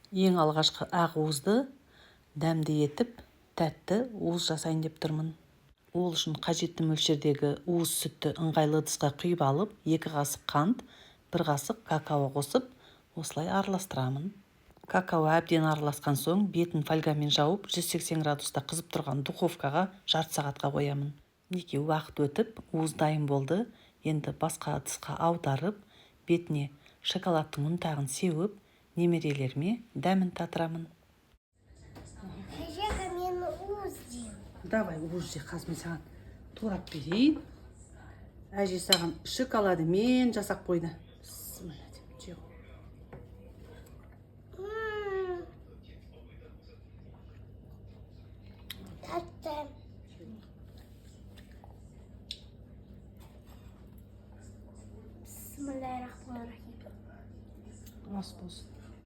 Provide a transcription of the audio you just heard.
Ең алғашқы ақ уызды дәмді етіп, тәтті уыз жасайын деп тұрмын. Ол үшін қажетті мөлшердегі уыз сүтті ыңғайлы ыдысқа құйып алып, 2 қасық қант, 1 қасық какао қосып, осылай араластырамын. Какао әбден араласқан соң, бетін фольгамен жауып, 180 градуста қызып тұрған духовкаға жарты сағатқа қоямын. Неге уақыт өтіп, уыз дайын болды. Енді басқа ыдысқа аударып, бетіне шоколадтың ұнтағын сеуіп, немерелеріме дәмін татырамын. Әжеға мен уыз деймін. Давай уыз же, қазір мен саған турап берейін. Әже саған шоколады мен жасап қойды. Тәтті. Бисмиллахиррахманиррахим. Ас болсын.